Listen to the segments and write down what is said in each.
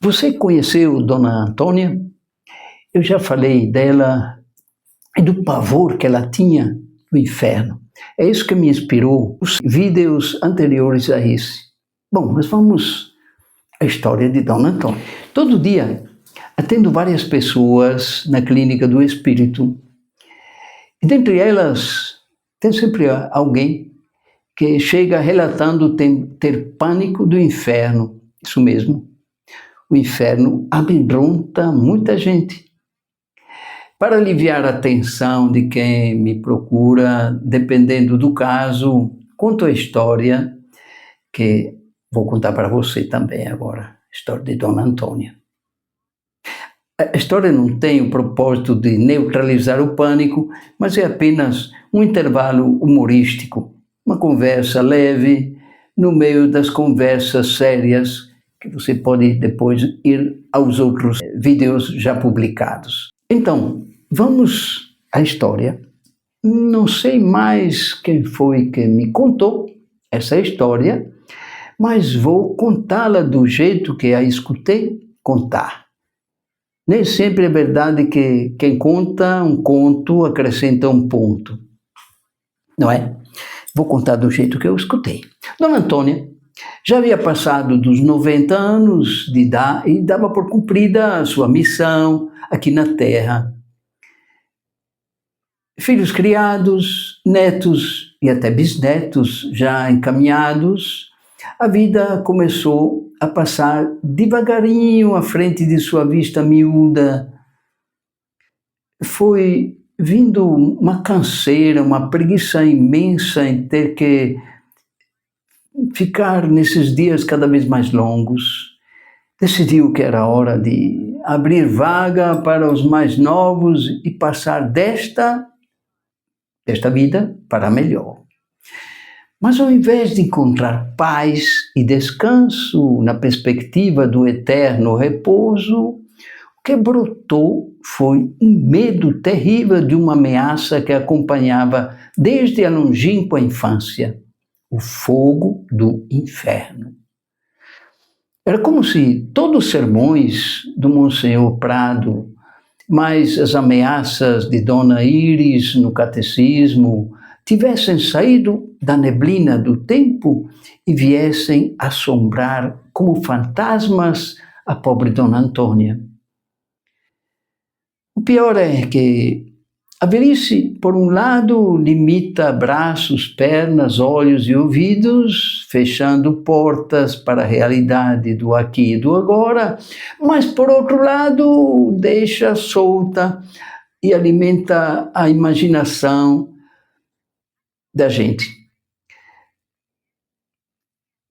Você conheceu Dona Antônia? Eu já falei dela e do pavor que ela tinha do inferno. É isso que me inspirou os vídeos anteriores a esse. Bom, mas vamos à história de Dona Antônia. Todo dia atendo várias pessoas na clínica do espírito. E dentre elas tem sempre alguém que chega relatando ter pânico do inferno. Isso mesmo. O inferno amedronta muita gente. Para aliviar a tensão de quem me procura, dependendo do caso, conto a história que vou contar para você também agora, a história de Dona Antônia. A história não tem o propósito de neutralizar o pânico, mas é apenas um intervalo humorístico, uma conversa leve no meio das conversas sérias que você pode depois ir aos outros vídeos já publicados. Então, vamos à história. Não sei mais quem foi que me contou essa história, mas vou contá-la do jeito que a escutei contar. Nem sempre é verdade que quem conta um conto acrescenta um ponto, não é? Vou contar do jeito que eu escutei. Dona Antônia já havia passado dos 90 anos de idade e dava por cumprida a sua missão aqui na Terra. Filhos criados, netos e até bisnetos já encaminhados, a vida começou a passar devagarinho à frente de sua vista miúda. Foi vindo uma canseira, uma preguiça imensa em ter que ficar nesses dias cada vez mais longos. Decidiu que era hora de abrir vaga para os mais novos e passar desta vida para a melhor. Mas ao invés de encontrar paz e descanso na perspectiva do eterno repouso, o que brotou foi um medo terrível de uma ameaça que acompanhava desde a longínqua infância, o fogo do inferno. Era como se todos os sermões do Monsenhor Prado, mais as ameaças de Dona Iris no catecismo, tivessem saído da neblina do tempo e viessem assombrar como fantasmas a pobre Dona Antônia. O pior é que a velhice, por um lado, limita braços, pernas, olhos e ouvidos, fechando portas para a realidade do aqui e do agora, mas, por outro lado, deixa solta e alimenta a imaginação da gente.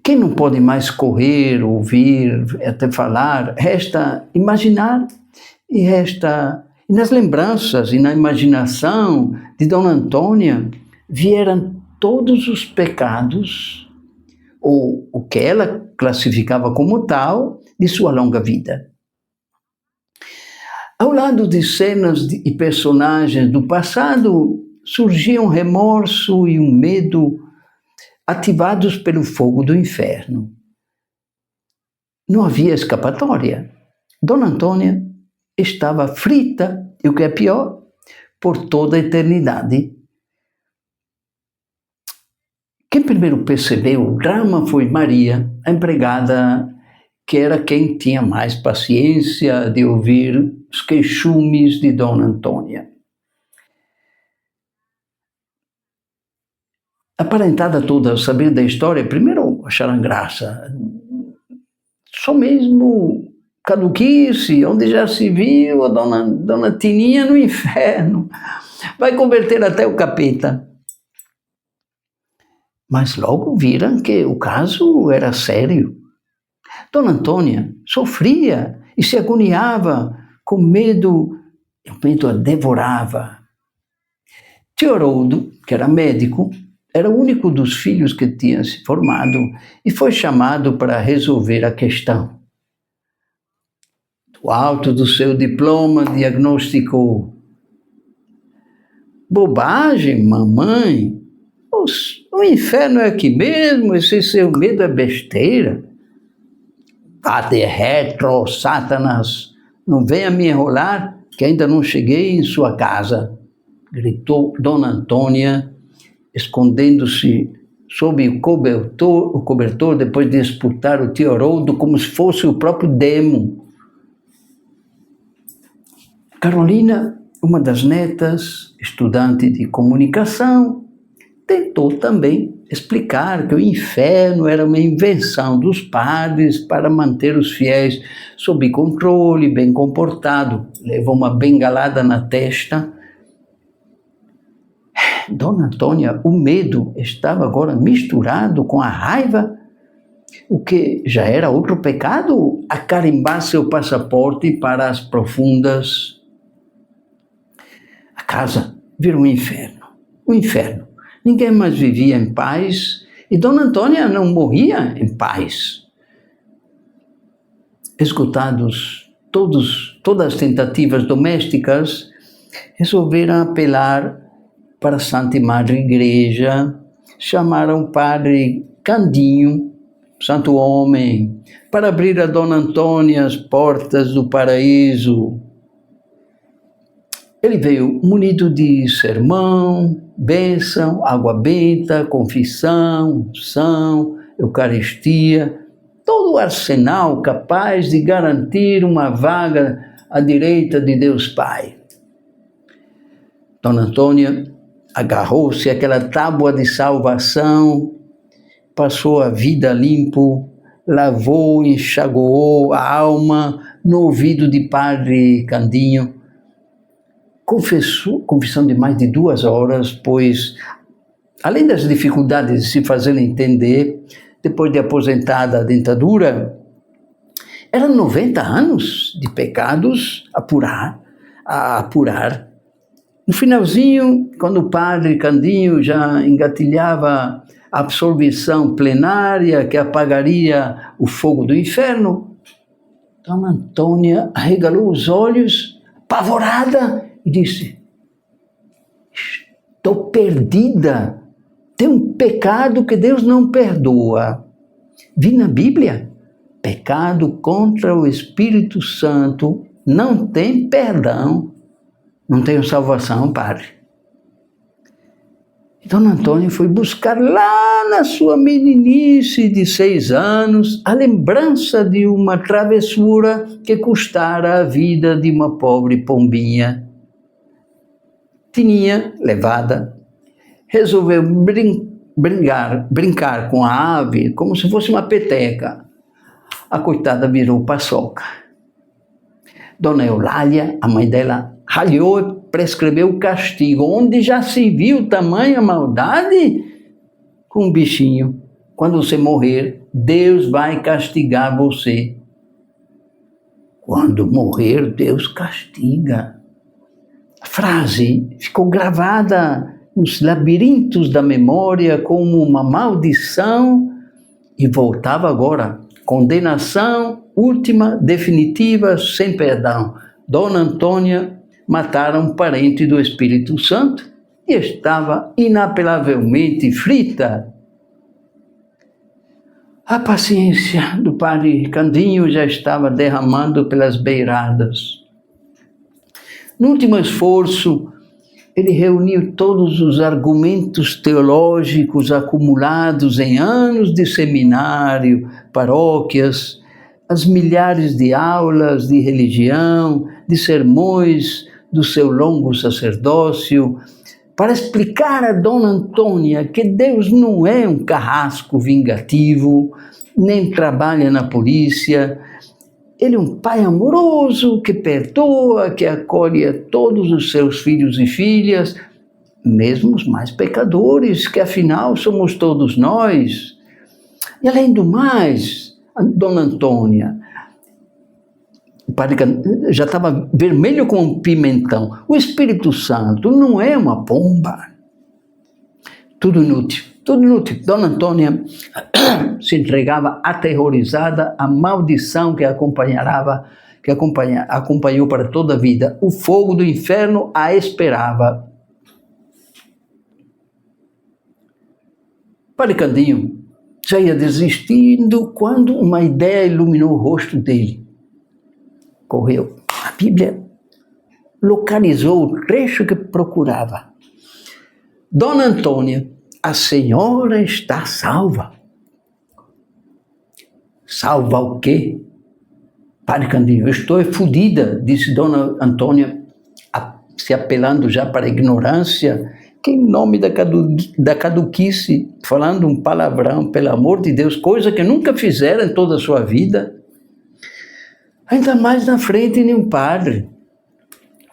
Quem não pode mais correr, ouvir, até falar, resta imaginar e nas lembranças e na imaginação de Dona Antônia vieram todos os pecados, ou o que ela classificava como tal, de sua longa vida. Ao lado de cenas e personagens do passado, surgiam um remorso e um medo ativados pelo fogo do inferno. Não havia escapatória. Dona Antônia estava frita, e o que é pior, por toda a eternidade. Quem primeiro percebeu o drama foi Maria, a empregada, que era quem tinha mais paciência de ouvir os queixumes de Dona Antônia. Aparentada toda a saber da história, primeiro acharam graça. Só mesmo caduquice, onde já se viu a dona Tininha no inferno. Vai converter até o capeta. Mas logo viram que o caso era sério. Dona Antônia sofria e se agoniava com medo, e o medo a devorava. Tio Haroldo, que era médico, era o único dos filhos que tinha se formado e foi chamado para resolver a questão. Do alto do seu diploma, diagnosticou: bobagem, mamãe. O inferno é aqui mesmo, esse seu medo é besteira. Vade retro, Satanás, não venha me enrolar, que ainda não cheguei em sua casa, gritou Dona Antônia, escondendo-se sob o cobertor depois de disputar o tio Haroldo como se fosse o próprio demo. Carolina, uma das netas, estudante de comunicação, tentou também explicar que o inferno era uma invenção dos padres para manter os fiéis sob controle, bem comportado. Levou uma bengalada na testa. Dona Antônia, o medo estava agora misturado com a raiva, o que já era outro pecado, a carimbar seu passaporte para as profundas. A casa virou um inferno, um inferno. Ninguém mais vivia em paz e Dona Antônia não morria em paz. Esgotados todas as tentativas domésticas, resolveram apelar para a Santa e Madre Igreja, chamaram o padre Candinho, santo homem, para abrir a Dona Antônia as portas do paraíso. Ele veio munido de sermão, bênção, água benta, confissão, unção, Eucaristia, todo o arsenal capaz de garantir uma vaga à direita de Deus Pai. Dona Antônia agarrou-se àquela tábua de salvação, passou a vida limpo, lavou, enxaguou a alma no ouvido de Padre Candinho. Confissão de mais de 2 horas, pois, além das dificuldades de se fazer entender, depois de aposentada a dentadura, eram 90 anos de pecados a apurar. No finalzinho, quando o Padre Candinho já engatilhava a absolvição plenária que apagaria o fogo do inferno, Dona Antônia arregalou os olhos, apavorada, e disse: estou perdida, tem um pecado que Deus não perdoa. Vi na Bíblia, pecado contra o Espírito Santo não tem perdão, não tem salvação, padre. E Dona Antônia foi buscar lá na sua meninice de 6 anos a lembrança de uma travessura que custara a vida de uma pobre pombinha. Tinha levada, resolveu brincar com a ave como se fosse uma peteca. A coitada virou paçoca. Dona Eulália, a mãe dela, ralhou e prescreveu o castigo, onde já se viu tamanha maldade com um bichinho. Quando você morrer, Deus vai castigar você. Quando morrer, Deus castiga. A frase ficou gravada nos labirintos da memória como uma maldição e voltava agora. Condenação última, definitiva, sem perdão. Dona Antônia matara um parente do Espírito Santo e estava inapelavelmente frita. A paciência do padre Candinho já estava derramando pelas beiradas. No último esforço, ele reuniu todos os argumentos teológicos acumulados em anos de seminário, paróquias, as milhares de aulas de religião, de sermões do seu longo sacerdócio, para explicar a Dona Antônia que Deus não é um carrasco vingativo, nem trabalha na polícia. Ele é um pai amoroso que perdoa, que acolhe a todos os seus filhos e filhas, mesmo os mais pecadores, que afinal somos todos nós. E além do mais, a Dona Antônia, o padre já estava vermelho como um pimentão. O Espírito Santo não é uma pomba. Tudo inútil, tudo inútil. Dona Antônia se entregava aterrorizada à maldição que acompanhou para toda a vida. O fogo do inferno a esperava. Padre Candinho já ia desistindo quando uma ideia iluminou o rosto dele. Correu. A Bíblia localizou o trecho que procurava. Dona Antônia, a senhora está salva. Salva o quê? Padre Candinho, eu estou fodida, disse Dona Antônia, se apelando já para a ignorância, que em nome da caduquice, falando um palavrão, pelo amor de Deus, coisa que nunca fizeram em toda a sua vida, ainda mais na frente de um padre,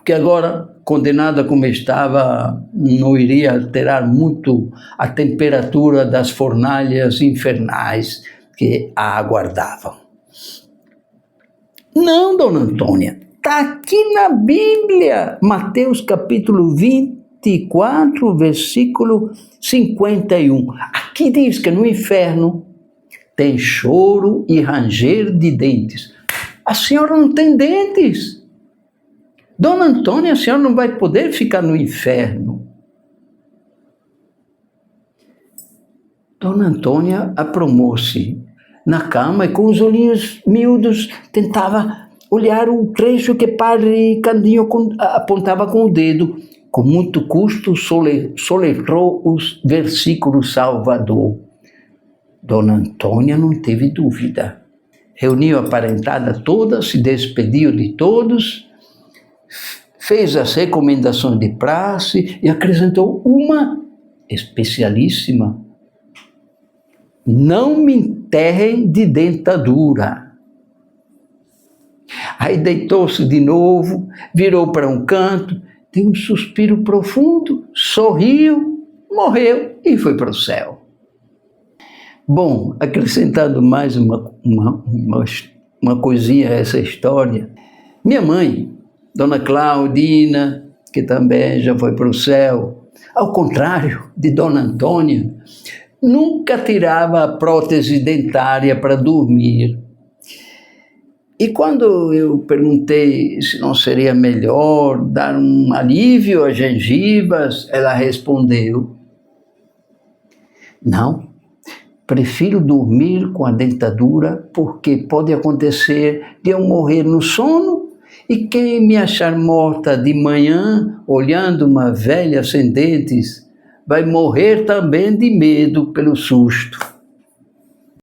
que agora, condenada como estava, não iria alterar muito a temperatura das fornalhas infernais que a aguardavam. Não, Dona Antônia, está aqui na Bíblia, Mateus capítulo 24, versículo 51. Aqui diz que no inferno tem choro e ranger de dentes. A senhora não tem dentes. Dona Antônia, a senhora não vai poder ficar no inferno. Dona Antônia aprumou-se na cama e com os olhinhos miúdos tentava olhar o trecho que Padre Candinho apontava com o dedo. Com muito custo soletrou os versículos Salvador. Dona Antônia não teve dúvida. Reuniu a parentada toda, se despediu de todos, fez as recomendações de praxe e acrescentou uma especialíssima. Não me enterrem de dentadura. Aí deitou-se de novo, virou para um canto, deu um suspiro profundo, sorriu, morreu e foi para o céu. Bom, acrescentando mais uma coisinha a essa história, minha mãe, Dona Claudina, que também já foi para o céu, ao contrário de Dona Antônia, nunca tirava a prótese dentária para dormir. E quando eu perguntei se não seria melhor dar um alívio às gengivas, ela respondeu: não, prefiro dormir com a dentadura porque pode acontecer de eu morrer no sono e quem me achar morta de manhã olhando uma velha sem dentes vai morrer também de medo pelo susto.